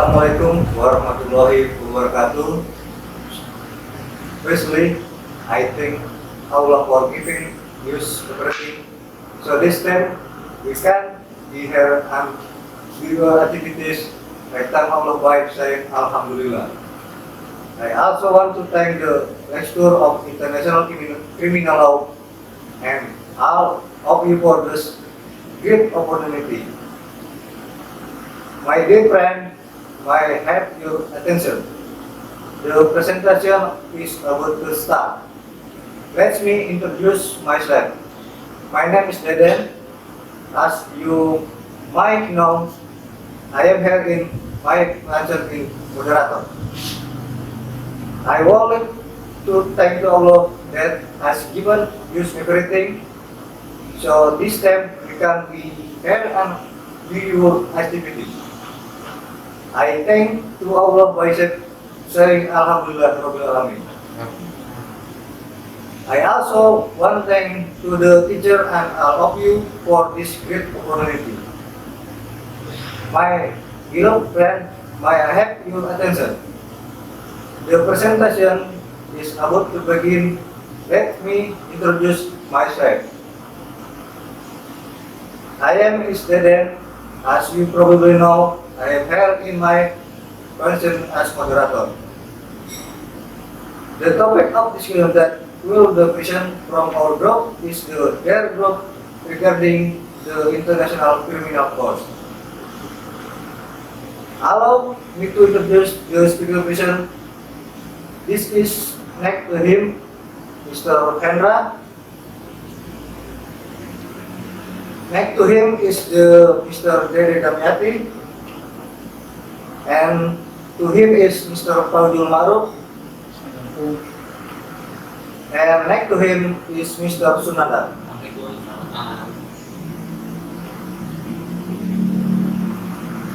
Assalamualaikum warahmatullahi wabarakatuh. Firstly, I thank Allah for giving us everything. So this time we can be here and do our activities. I thank Allah by saying Alhamdulillah. I also want to thank the lecturer of International Criminal Law and all of you for this great opportunity. My dear friend, I have your attention. The presentation is about to start. Let me introduce myself. My name is Deden. As you might know, I am here in my function in moderator. I want to thank Allah that has given us everything. So this time we can be here and do your activity. I thank to Allah by saying Alhamdulillah Rabbil Alamin. I also want to thank to the teacher and all of you for this great opportunity. My beloved friend, may I have your attention? The presentation is about to begin. Let me introduce myself. I am a student. As you probably know, I am here in my function as moderator. The topic of discussion that will be presented from our group is their group regarding the International Criminal Court. Allow me to introduce the speaker person. This is next to him, Mr. Hendra. Next to him is Mr. Dede Damiati, and to him is Mr. Faudul Maruf, and next to him is Mr. Sunanda.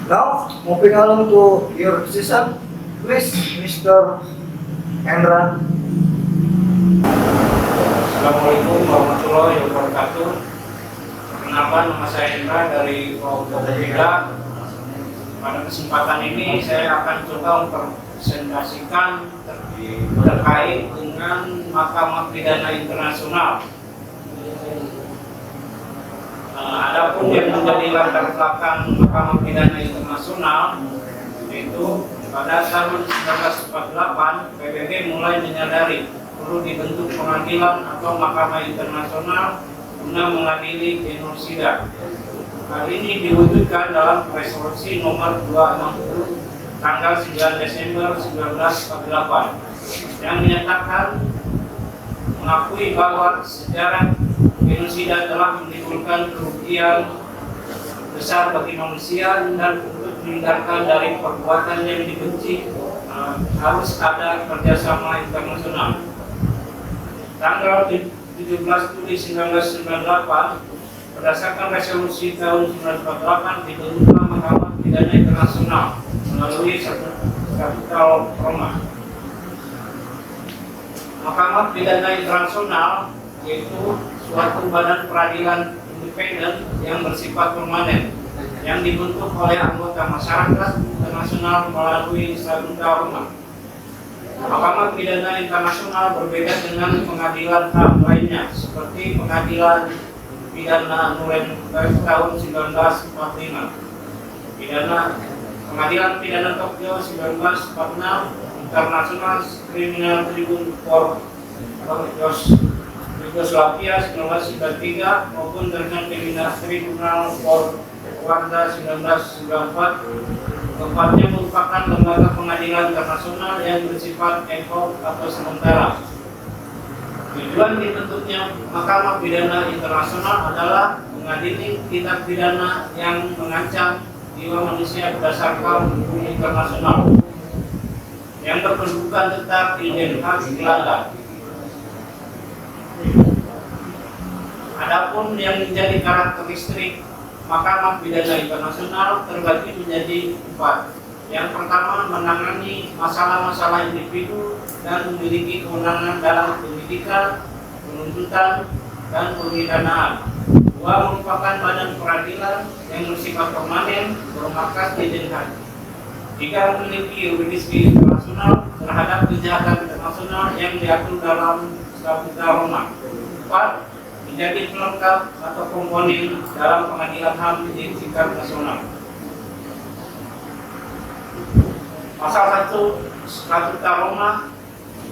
Now, moving along to your decision, please, Mr. Hendra. Assalamualaikum warahmatullahi wabarakatuh. Perkenalkan, nama saya Hendra dari Polda. Pada kesempatan ini saya akan coba mempresentasikan terkait dengan Mahkamah Pidana Internasional. Adapun yang menjadi latar belakang Mahkamah Pidana Internasional, yaitu pada tahun 1948 PBB mulai menyadari perlu dibentuk pengadilan atau Mahkamah Internasional guna mengadili genosida. Hal ini diwujudkan dalam resolusi nomor 260 tanggal 9 Desember 1948 yang menyatakan mengakui bahwa sejarah genosida telah menimbulkan kerugian besar bagi manusia dan untuk menghindarkan dari perbuatan yang dibenci harus ada kerjasama internasional. Tanggal 17 Juli 1998 berdasarkan resolusi tahun 1948 dibentuklah Mahkamah Pidana Internasional melalui Statuta Roma. Mahkamah Pidana Internasional yaitu suatu badan peradilan independen yang bersifat permanen yang dibentuk oleh anggota masyarakat internasional melalui Statuta Roma. Mahkamah Pidana Internasional berbeda dengan pengadilan HAM lainnya seperti Pengadilan Pidana Nuremberg tahun 1945, Pengadilan Pidana Tokyo 1946, International Criminal Tribunal for Yugoslavia 1993 maupun International Tribunal for Rwanda 1994. Keempatnya merupakan lembaga pengadilan internasional yang bersifat ad hoc atau sementara. Tujuan dibentuknya Mahkamah Pidana Internasional adalah mengadili tindak pidana yang mengancam jiwa manusia berdasarkan hukum internasional yang berkedudukan tetap di Den Haag, Belanda. Adapun yang menjadi karakteristik Mahkamah Pidana Internasional terbagi menjadi 4. Yang pertama, menangani masalah-masalah individu dan memiliki kewenangan dalam penyidikan, penuntutan, dan pemidanaan. 2. Merupakan badan peradilan yang bersifat permanen bermarkas di Den Haag. 3. Jika memiliki yurisdiksi internasional terhadap kejahatan internasional yang diatur dalam Statuta Roma. 4. Menjadi pelengkap atau komponen dalam pengadilan HAM di tingkat nasional. Pasal 1 Statuta Roma.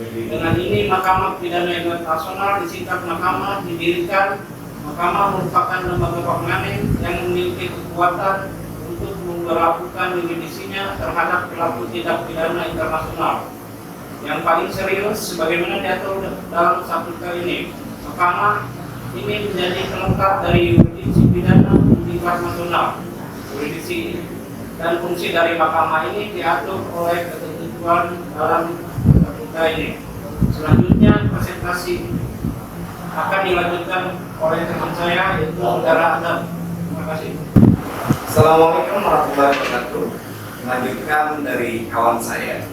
Dengan ini Mahkamah Pidana Internasional disingkat Mahkamah didirikan. Mahkamah merupakan lembaga permanen yang memiliki kekuatan untuk memberlakukan yurisdiksinya terhadap pelaku tindak pidana internasional. Yang paling serius sebagaimana diatur dalam statuta ini, Mahkamah ini menjadi pelengkap dari yurisdiksi pidana tingkat nasional. Yurisdiksi dan fungsi dari Mahkamah ini diatur oleh ketentuan dalam statuta ini. Selanjutnya presentasi akan dilanjutkan oleh teman saya yaitu Saudara Adam. Terima kasih. Assalamualaikum warahmatullahi wabarakatuh. Melanjutkan dari kawan saya,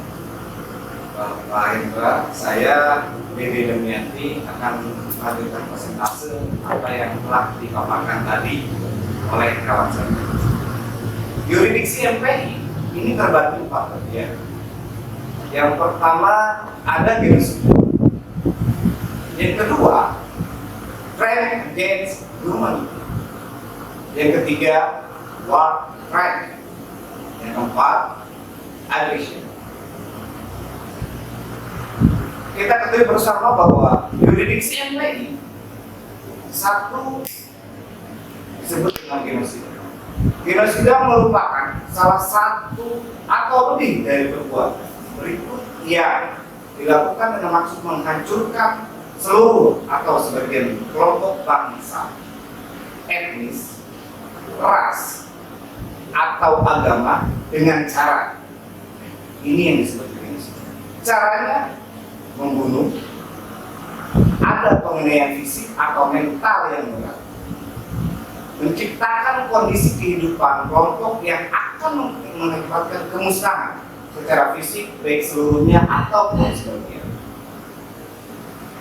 Pak Hendra, saya Dede Demianti akan melanjutkan presentase apa yang telah dipaparkan tadi oleh kawan saya. Yurisdiksi MPI ini terbagi 4 bagian. Yang pertama ada genosida. Yang kedua, crime against humanity. Yang ketiga, war crime. Yang keempat, aggression. Kita ketahui bersama bahwa yurisdiksi MPI satu disebut dengan genosida. Genosida merupakan salah satu atau lebih dari perbuatan berikut yang dilakukan dengan maksud menghancurkan seluruh atau sebagian kelompok bangsa, etnis, ras, atau agama dengan cara ini yang disebut genosida. Caranya membunuh, ada penganiayaan fisik atau mental yang berat, menciptakan kondisi kehidupan kelompok yang akan mengakibatkan kemusnahan secara fisik baik seluruhnya ataupun sebagian.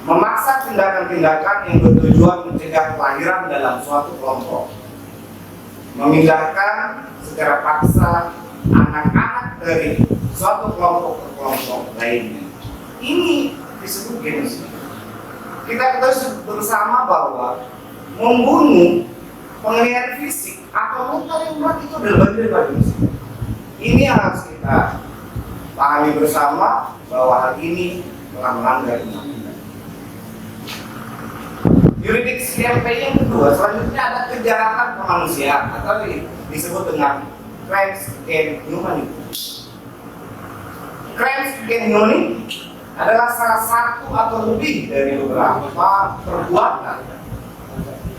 Memaksa tindakan-tindakan yang bertujuan mencegah kelahiran dalam suatu kelompok, memindahkan secara paksa anak-anak dari suatu kelompok ke kelompok lainnya. Ini disebut genosida. Kita ketahui bersama bahwa membunuh, penganiayaan fisik atau mental yang berat itu adalah bagian dari genosida. Ini yang harus kita pahami bersama bahwa hal ini telah melanggar undang-undang. Yurisdiksi MPI yang kedua, selanjutnya ada kejahatan kemanusiaan atau disebut dengan crimes against humanity. Crimes against humanity adalah salah satu atau lebih dari beberapa perbuatan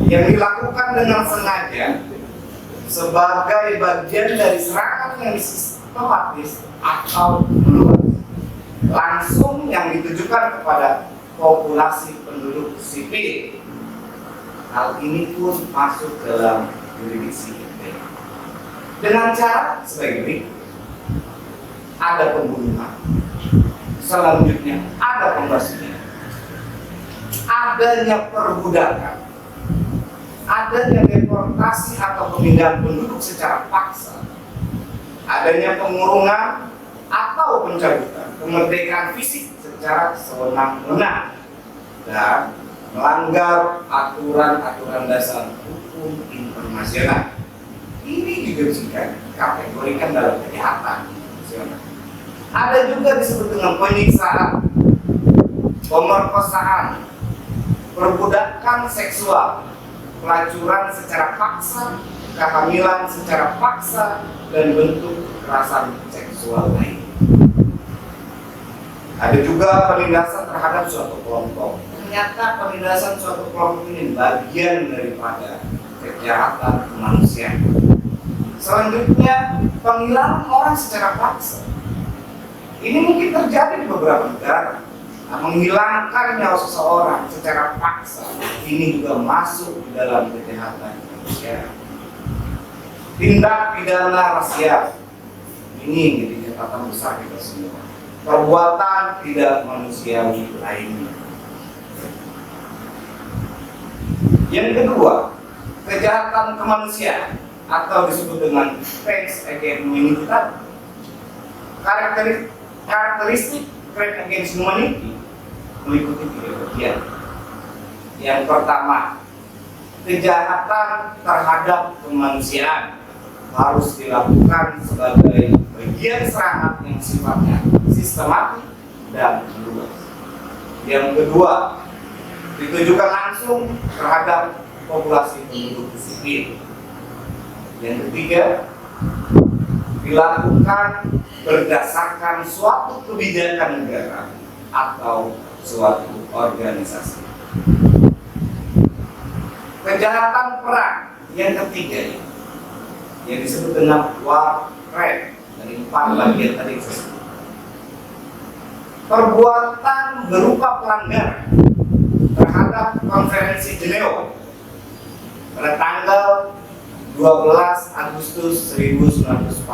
yang dilakukan dengan sengaja sebagai bagian dari serangan yang sistematis atau meluas langsung yang ditujukan kepada populasi penduduk sipil. Hal ini pun masuk dalam yurisdiksi MPI dengan cara sebagai berikut. Ada pembunuhan, selanjutnya ada pembasmian, adanya perbudakan, adanya deportasi atau pemindahan penduduk secara paksa, adanya pengurungan atau pencabutan kemerdekaan fisik secara sewenang-wenang, dan melanggar aturan-aturan dasar hukum internasional. Ini juga bisa dikategorikan dalam kejahatan internasional. Ada juga disebut dengan penyiksaan, pemerkosaan, perbudakan seksual, pelacuran secara paksa, kehamilan secara paksa, dan bentuk kekerasan seksual lain. Ada juga penindasan terhadap suatu kelompok. Ternyata penindasan suatu kelompok ini bagian daripada kejahatan kemanusiaan. Selanjutnya, penghilangan orang secara paksa. Ini mungkin terjadi di beberapa negara. Nah, menghilangkan nyawa seseorang secara paksa ini juga masuk di dalam kejahatan kemanusiaan. Tindak pidana rasial ini yang jadi catatan besar kita semua. Perbuatan tidak manusiawi lainnya. Yang kedua, kejahatan kemanusiaan atau disebut dengan crimes against humanity. karakteristik crime against humanity meliputi 3 bagian. Yang pertama, kejahatan terhadap kemanusiaan harus dilakukan sebagai bagian serangan yang sifatnya sistematik dan luas. Yang kedua, ditujukan langsung terhadap populasi penduduk sipil. Yang ketiga, dilakukan berdasarkan suatu kebijakan negara atau suatu organisasi. Kejahatan perang yang ketiga yang disebut dengan war crime dari 4 bagian tadi tersebut. Perbuatan berupa pelanggaran terhadap Konferensi Jenewa pada tanggal 12 Agustus 1945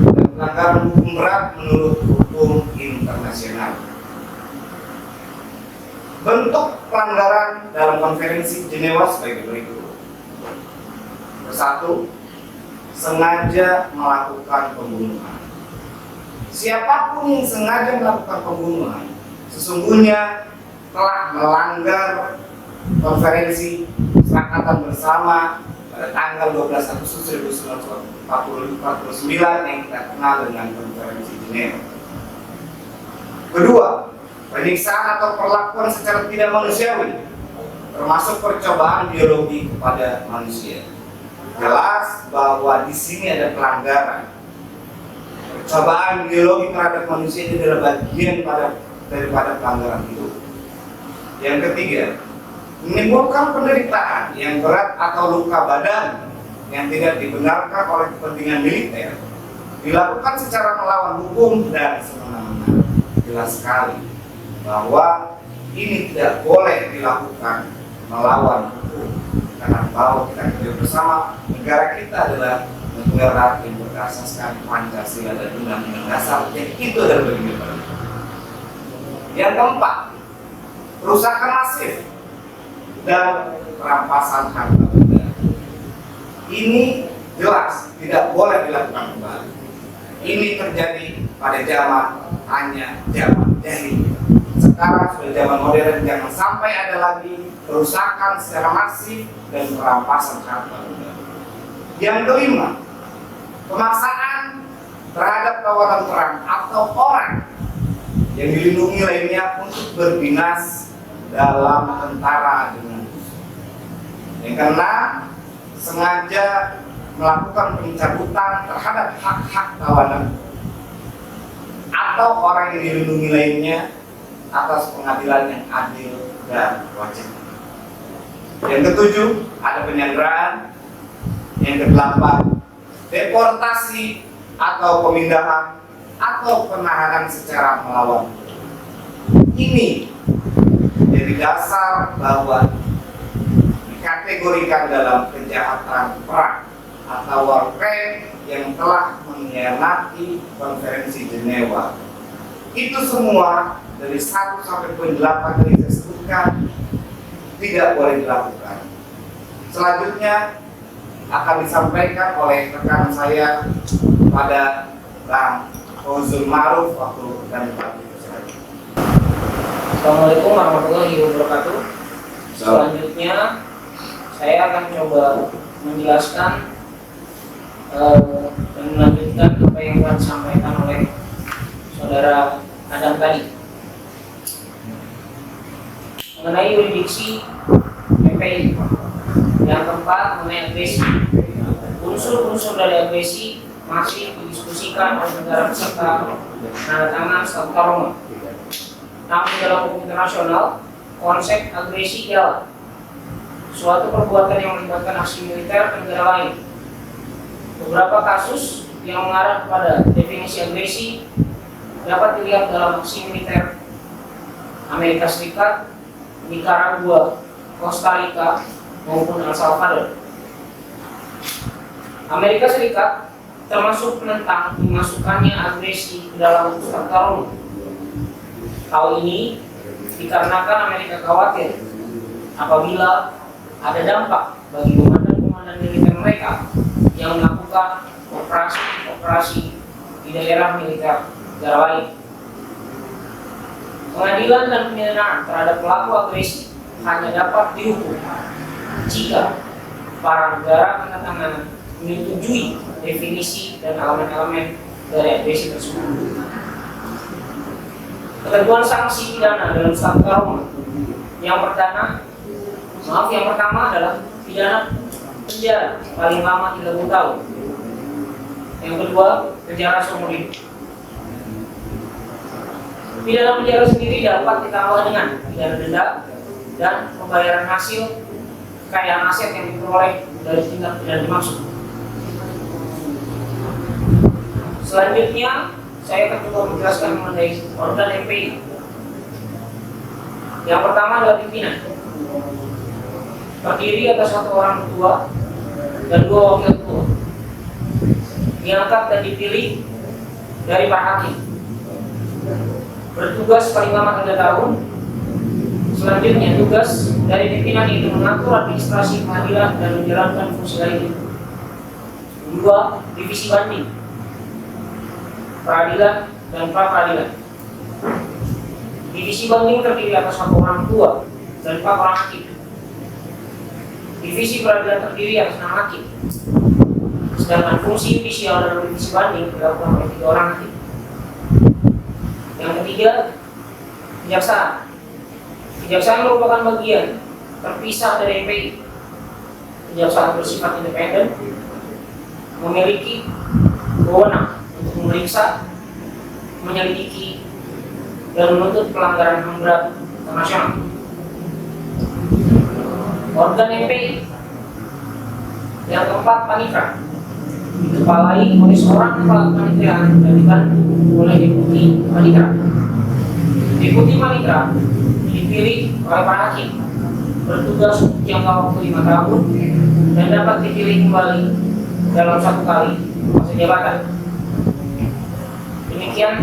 dan pelanggaran hukum berat menurut hukum internasional. Bentuk pelanggaran dalam Konferensi Jenewa sebagai berikut. Satu, sengaja melakukan pembunuhan. Siapapun yang sengaja melakukan pembunuhan sesungguhnya telah melanggar Konferensi Kesepakatan Bersama pada tanggal 12 Agustus 1949 yang kita kenal dengan Konferensi Jenewa. Kedua, penyiksaan atau perlakuan secara tidak manusiawi, termasuk percobaan biologi kepada manusia. Jelas bahwa di sini ada pelanggaran. Percobaan biologi terhadap manusia ini adalah bagian daripada pelanggaran itu. Yang ketiga, menimbulkan penderitaan yang berat atau luka badan yang tidak dibenarkan oleh kepentingan militer, dilakukan secara melawan hukum dan semena-mena. Jelas sekali bahwa ini tidak boleh dilakukan melawan hukum, karena bahwa kita kerja bersama, negara kita adalah negara yang berdasarkan Pancasila dan Undang-Undang Dasar, yang itu adalah bagian dari. Yang keempat, perusahaan masif dan perampasan harta benda. Ini jelas tidak boleh dilakukan kembali. Ini terjadi pada zaman jahiliyah. Sekarang sudah zaman modern, jangan sampai ada lagi perusahaan secara masif dan perampasan harta benda. Yang kelima, pemaksaan terhadap tawanan perang atau orang yang dilindungi lainnya untuk berdinas dalam tentara dengan musuh. Yang keenam, sengaja melakukan pencabutan terhadap hak-hak tawanan atau orang yang dilindungi lainnya atas pengadilan yang adil dan wajib. Yang ketujuh, ada penyanderaan. Yang kedelapan, deportasi atau pemindahan atau penahanan secara melawan. Ini jadi dasar bahwa dikategorikan dalam kejahatan perang atau war crime yang telah mengkhianati Konferensi Jenewa. Itu semua dari 1 sampai poin 8 tadi saya sebutkan tidak boleh dilakukan. Selanjutnya akan disampaikan oleh rekan saya pada Bang Fauzul Ma'ruf waktu dan waktu. Assalamualaikum warahmatullahi wabarakatuh. Selanjutnya saya akan coba menjelaskan dan melanjutkan apa yang telah disampaikan oleh saudara Adam tadi mengenai yurisdiksi PPI. Yang keempat, mengenai agresi. Unsur-unsur dari agresi masih didiskusikan oleh negara peserta penandatangan Statuta Roma. Namun dalam hukum internasional, konsep agresi ialah suatu perbuatan yang melibatkan aksi militer ke negara lain. Beberapa kasus yang mengarah kepada definisi agresi dapat dilihat dalam aksi militer Amerika Serikat, Nicaragua, Costa Rica, maupun El Salvador. Amerika Serikat termasuk penentang dimasukkannya agresi ke dalam Statuta Roma. Hal ini dikarenakan Amerika khawatir apabila ada dampak bagi komandan-komandan militer mereka yang melakukan operasi-operasi di di daerah militer negara lain. Pengadilan dan pemidanaan terhadap pelaku agresi hanya dapat dihukum jika para negara penandatanganan menyetujui definisi dan elemen-elemen dari agresi tersebut. Ketentuan sanksi pidana dalam Statut Roma yang pertama adalah pidana penjara paling lama 30 tahun. Yang kedua, penjara seumur hidup. Pidana penjara sendiri dapat ditambah dengan pidana denda dan pembayaran hasil kekayaan aset yang diperoleh dari tindak pidana dimaksud. Selanjutnya, saya akan coba menjelaskan mengenai organ MPI. Yang pertama adalah pimpinan, terdiri atas 1 orang ketua dan 2 wakil ketua, diangkat dan dipilih dari para hakim, bertugas paling lama 3 tahun. Selanjutnya, tugas dari pimpinan itu mengatur administrasi pengadilan dan menjalankan fungsi lainnya. 2. Divisi banding, peradilan dan pra-peradilan. Divisi banding terdiri atas 1 orang tua dan 4 orang hakim. Divisi peradilan terdiri atas 6 hakim. Sedangkan fungsi yudisial dalam divisi banding dilakukan oleh 3 orang hakim. Yang ketiga, kejaksaan. Kejaksaan merupakan bagian terpisah dari MPI. Kejaksaan bersifat independen, memiliki wewenang untuk memeriksa, menyelidiki, dan menuntut pelanggaran HAM berat internasional. Organ MPI. Yang keempat, panitra, dikepalai oleh seorang kepala kepanitiaan dan dibantu oleh deputi panitra. Deputi panitra dipilih oleh para hakim, bertugas untuk jangka waktu 5 tahun dan dapat dipilih kembali dalam 1 kali masa jabatan. Demikian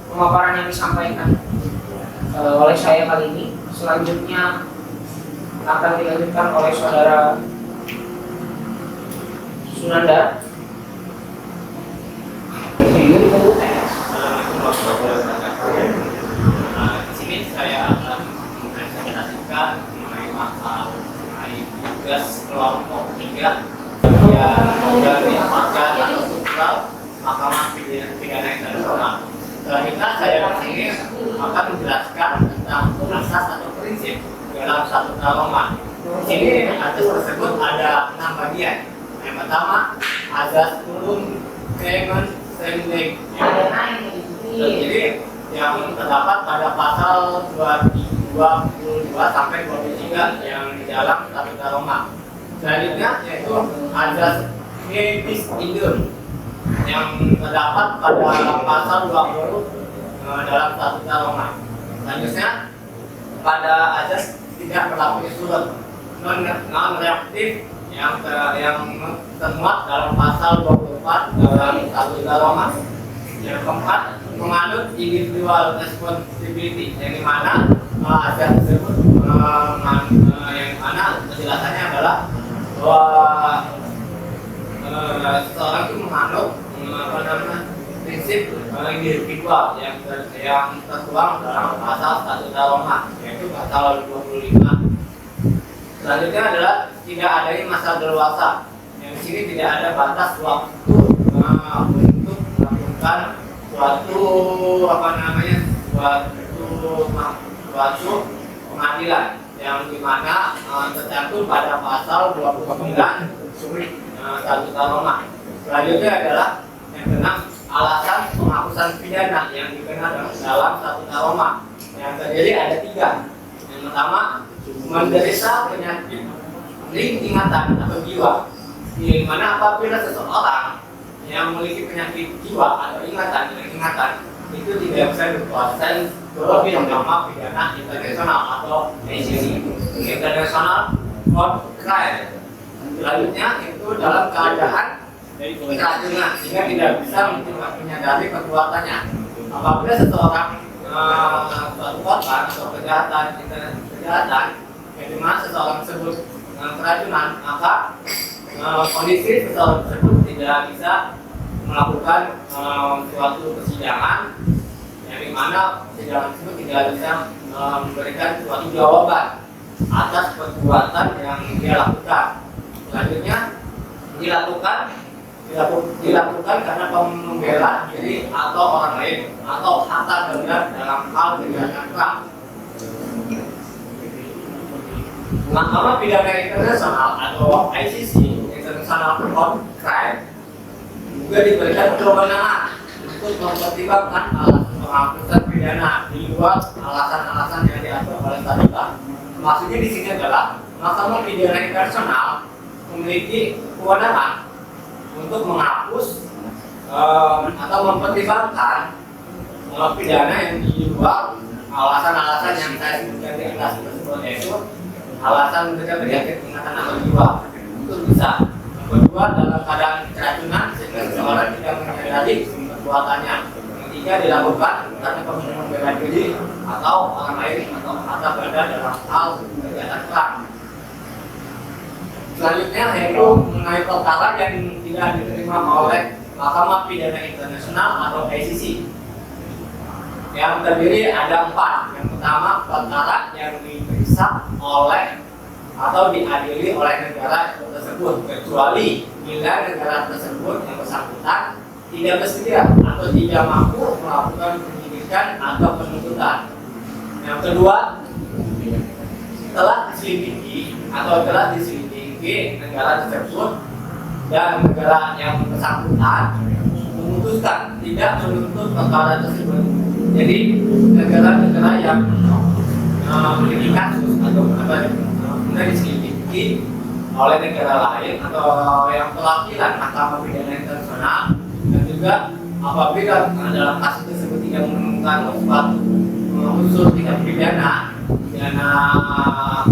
pemaparan yang disampaikan oleh saya kali ini. Selanjutnya akan dilanjutkan oleh saudara Sunanda. Assalamualaikum warahmatullahi wabarakatuh. Di sini saya akan mempresentasikan mengenai mengenai tugas kelompok 3 yang diamankan atau struktural Mahkamah Pidana Internasional. Selanjutnya saya di sini akan menjelaskan tentang asas atau prinsip dalam Statut Roma. Di sini asas tersebut ada 6 bagian. Yang pertama, asas ulum kemen sendek. Jadi yang terdapat pada pasal 22 sampai 23 yang di dalam Statut Roma. Selanjutnya yaitu asas nebis idem yang terdapat pada pasal 20 dalam Statut Roma. Selanjutnya pada asas tidak berlaku surut non reaktif yang termuat dalam pasal 24 dalam Statut Roma. Yang keempat, menganut individual responsibility, yang dimana asas tersebut yang mana penjelasannya adalah bahwa seseorang itu menganut prinsip individual yang tertuang dalam pasal Statut Roma, yaitu pasal 25. Selanjutnya adalah tidak adanya masa berluasa. Yang di sini tidak ada batas waktu untuk melakukan suatu pengadilan yang dimana tercantum pada pasal 29 Statut Roma. Selanjutnya adalah yang keenam, alasan penghapusan pidana yang dikenal dalam Statut Roma. Yang terdiri ada 3. Yang pertama, menderita penyakit ingatan atau jiwa, di mana apabila seseorang yang memiliki penyakit jiwa atau ingatan itu tidak bisa dikuasai oleh Mahkamah Pidana Internasional atau ICC, International Court Crime. Selanjutnya itu dalam keadaan keracunan sehingga tidak bisa menyadari perbuatannya. Apabila seseorang perbuatan atau kejahatan yang dimana seseorang tersebut keracunan, maka kondisi seseorang tersebut tidak bisa melakukan suatu persidangan yang dimana persidangan tersebut tidak bisa memberikan suatu jawaban atas perbuatan yang dia lakukan. Selanjutnya dilakukan karena membela diri atau orang lain atau harta benda dalam hal kejahatan perang. Mahkamah Pidana Internasional atau ICC (International Court of Crime) juga diberikan kewenangan untuk mempertimbangkan penghapusan pidana di luar alasan-alasan yang diatur oleh statuta. Maksudnya di sini adalah Mahkamah Pidana Internasional memiliki kewenangan untuk menghapus atau mempertimbangkan pidana yang di luar alasan-alasan yang saya sebutkan di atas tersebut, yaitu alasan mereka penyakit ingatan atau jiwa. Itu bisa. Yang kedua, dalam keadaan keracunan sehingga seseorang tidak menyadari perbuatannya. Yang ketiga, dilakukan karena pembunuhan bela diri atau orang lain atau harta benda dalam hal kejahatan perang. Selanjutnya yaitu mengenai perkara yang tidak diterima oleh Mahkamah Pidana Internasional atau ICC. Yang terdiri ada 4. Yang pertama, perkara yang diperiksa oleh atau diadili oleh negara tersebut, kecuali bila negara tersebut yang bersangkutan tidak bersedia atau tidak mampu melakukan penyidikan atau penuntutan. Yang kedua, telah diselidiki negara tersebut dan negara yang bersangkutan memutuskan tidak menuntut perkara tersebut. Jadi negara-negara yang memiliki kasus atau kemudian diselidiki oleh negara lain atau yang perwakilan Mahkamah Pidana Internasional, dan juga apabila dalam kasus tersebut tidak menemukan suatu unsur tindak pidana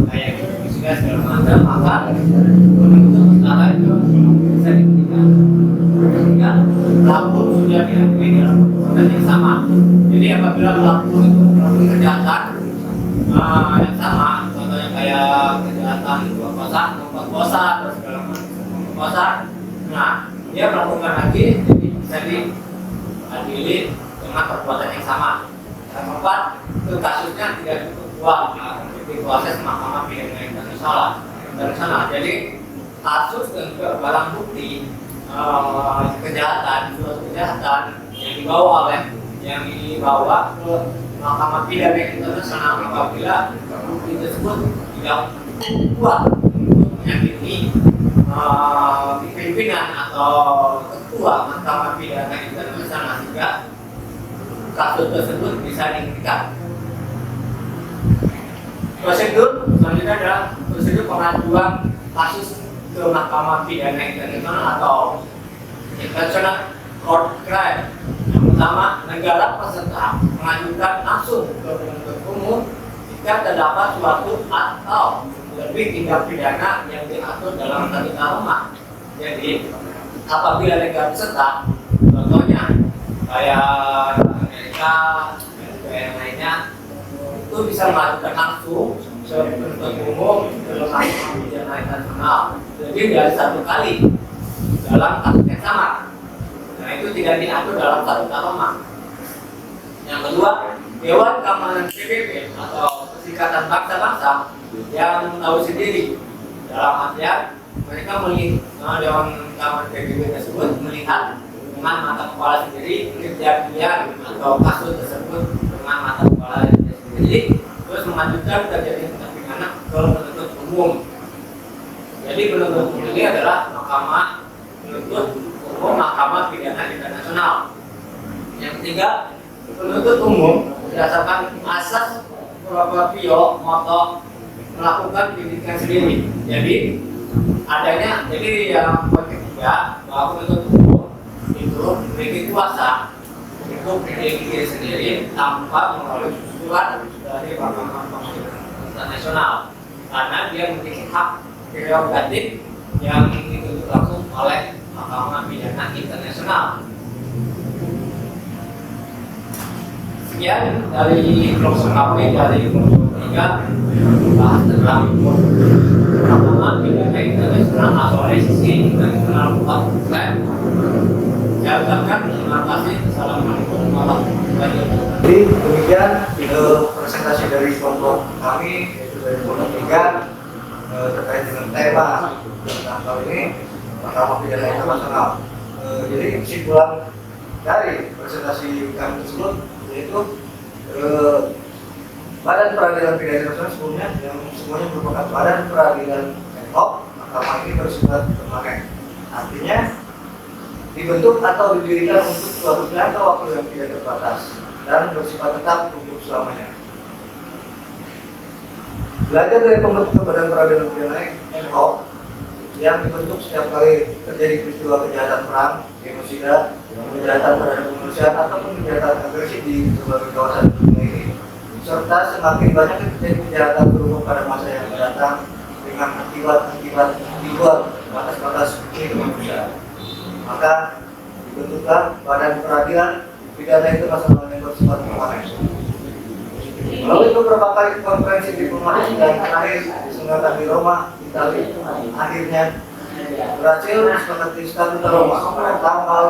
kayak sudah segala macam, maka menuntut perkara itu bisa diberikan. Sehingga pelaku sudah diakui dalam perbuatan yang sama. Jadi apabila pelaku itu melakukan kejahatan yang sama, contohnya kayak kejahatan memperkosa atau segala macam memperkosa, nah dia melakukan lagi, jadi bisa diadili dengan perbuatan yang sama. Yang keempat, itu kasusnya tidak cukup kuat di proses Mahkamah Pidana Internasional. Jadi kasus dan juga barang bukti kejahatan, suatu kejahatan yang dibawa ke Mahkamah Pidana Internasional apabila bukti tersebut tidak kuat untuk menyakiti pimpinan atau ketua Mahkamah Pidana Internasional, sehingga kasus tersebut bisa dihentikan. Prosedur selanjutnya adalah prosedur pengajuan kasus ke Mahkamah Pidana Internasional atau International Court of Crime. Yang pertama, negara peserta mengajukan langsung ke penuntut umum jika terdapat suatu atau lebih tindak pidana yang diatur dalam Statuta Roma. Jadi, apabila negara peserta, contohnya kayak Amerika dan juga yang lainnya, itu bisa mengajukan langsung ke penuntut umum ke Mahkamah Pidana Internasional lebih dari 1 kali dalam kasus yang sama. Nah, itu tidak diatur dalam Statuta Roma. Yang kedua, Dewan Keamanan PBB atau Perserikatan Bangsa-Bangsa yang tahu sendiri, dalam artian mereka melihat Dewan Keamanan PBB tersebut melihat dengan mata kepala sendiri kejadian atau kasus tersebut dengan mata kepala sendiri, terus mengajukan terjadi tindak pidana ke penuntut umum. Jadi penuntut umum ini adalah Mahkamah Pidana Internasional. Yang ketiga, penuntut umum berdasarkan asas proprio moto melakukan penyidikan sendiri. Jadi yang ketiga, bahwa penuntut umum itu memiliki kuasa untuk memiliki diri sendiri tanpa melalui surat dari Mahkamah Internasional, karena dia memiliki hak prerogatif yang dituntut langsung oleh Mahkamah Pidana Internasional. Sekian dari kelompok kami dari kelompok 3 bahas tentang Mahkamah Pidana Internasional atau ICC International Court of Crime. Saya ucapkan terima kasih. Assalamualaikum warahmatullahi wabarakatuh. Jadi demikian presentasi dari kelompok kami, yaitu dari kelompok 3 terkait dengan tema tentang kali ini Mahkamah Pidana Internasional. Jadi kesimpulan dari presentasi kami tersebut yaitu Badan Peradilan Pidana Internasional sebelumnya yang semuanya merupakan Badan Peradilan ad hoc. Mahkamah ini bersifat permanen. Artinya dibentuk atau didirikan untuk suatu jangka waktu yang tidak terbatas dan bersifat tetap untuk selamanya. Belajar dari pembentukan Badan Peradilan Pidana ad hoc yang dibentuk setiap kali terjadi peristiwa kejahatan perang, genosida, kejahatan terhadap kemanusiaan ataupun kejahatan agresif di berbagai kawasan dunia ini, serta semakin banyak terjadi kejahatan berulang pada masa yang mendatang dengan akibat-akibat di luar batas-batas kemanusiaan. Maka dibentuklah Badan Peradilan Pidana Internasional yang bersifat permanen. Melalui beberapa kali konferensi diplomatik dan terakhir diselenggarakan di Roma, Italia, akhirnya berhasil disepakati Statuta Roma pada tanggal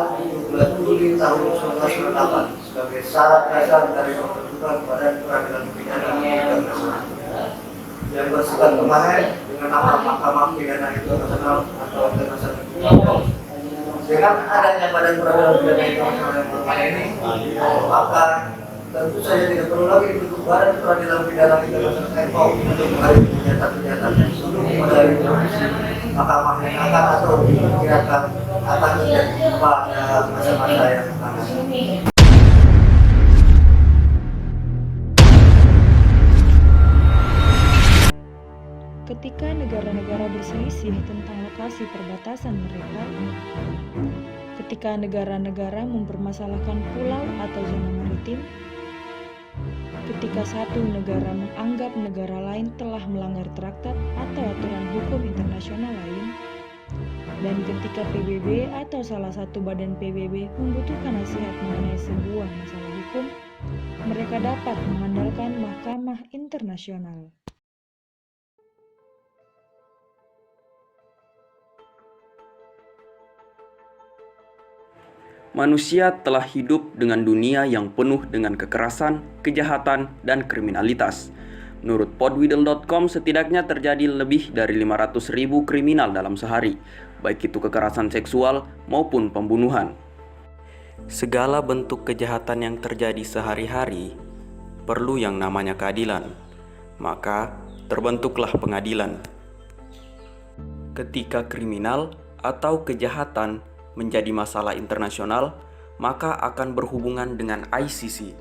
17 Juli tahun 1998 sebagai syarat dasar dari pembentukan Badan Peradilan Pidana Internasional yang bersifat permanen dengan nama Mahkamah Pidana Internasional atau International Court. Dengan adanya Badan Peradilan Pidana Internasional yang permanen ini, maka tentu saja tidak perlu lagi dibentuk Badan Peradilan Pidana Internasional ad hoc untuk menghadapi kejahatan-kejahatan yang sebelum dari mahkamah yang akan atau diperkirakan akan terjadi pada masa-masa yang akan datang. Ketika negara-negara berselisih tentang lokasi perbatasan mereka, ketika negara-negara mempermasalahkan pulau atau zona maritim, ketika satu negara menganggap negara lain telah melanggar traktat atau aturan hukum internasional lain, dan ketika PBB atau salah satu badan PBB membutuhkan nasihat mengenai sebuah masalah hukum, mereka dapat mengandalkan Mahkamah Internasional. Manusia telah hidup dengan dunia yang penuh dengan kekerasan, kejahatan, dan kriminalitas. Menurut podwidel.com, setidaknya terjadi lebih dari 500.000 kriminal dalam sehari, baik itu kekerasan seksual maupun pembunuhan. Segala bentuk kejahatan yang terjadi sehari-hari perlu yang namanya keadilan. Maka terbentuklah pengadilan. Ketika kriminal atau kejahatan menjadi masalah internasional, maka akan berhubungan dengan ICC.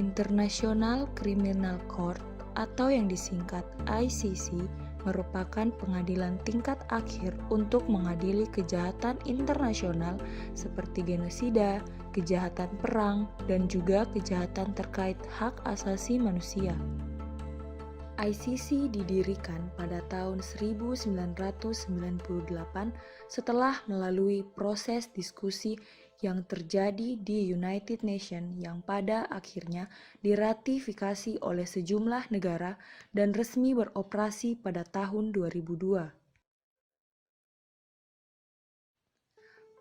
International Criminal Court atau yang disingkat ICC merupakan pengadilan tingkat akhir untuk mengadili kejahatan internasional seperti genosida, kejahatan perang, dan juga kejahatan terkait hak asasi manusia. ICC didirikan pada tahun 1998 setelah melalui proses diskusi yang terjadi di United Nations yang pada akhirnya diratifikasi oleh sejumlah negara dan resmi beroperasi pada tahun 2002.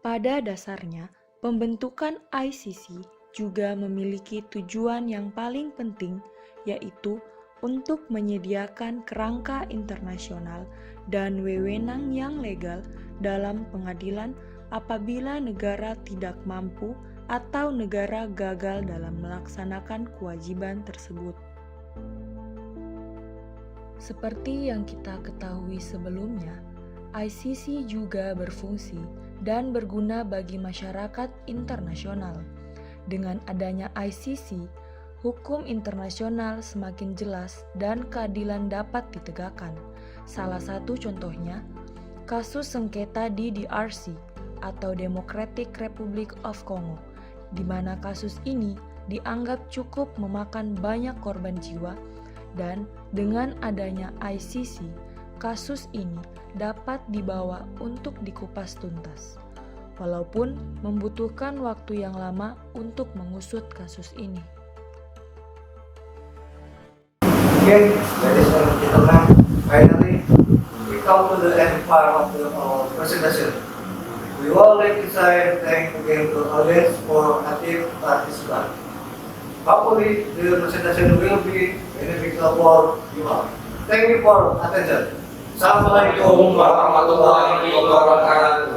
Pada dasarnya, pembentukan ICC juga memiliki tujuan yang paling penting, yaitu untuk menyediakan kerangka internasional dan wewenang yang legal dalam pengadilan apabila negara tidak mampu atau negara gagal dalam melaksanakan kewajiban tersebut. Seperti yang kita ketahui sebelumnya, ICC juga berfungsi dan berguna bagi masyarakat internasional. Dengan adanya ICC, hukum internasional semakin jelas dan keadilan dapat ditegakkan. Salah satu contohnya, kasus sengketa di DRC atau Democratic Republic of Congo, di mana kasus ini dianggap cukup memakan banyak korban jiwa, dan dengan adanya ICC, kasus ini dapat dibawa untuk dikupas tuntas, walaupun membutuhkan waktu yang lama untuk mengusut kasus ini. Okay, ladies and gentlemen, finally we come to the end part of our presentation. We would like to say thank again to audience for active participation. Hopefully, the presentation will be beneficial for you all. Thank you for attention. Assalamualaikum warahmatullahi wabarakatuh.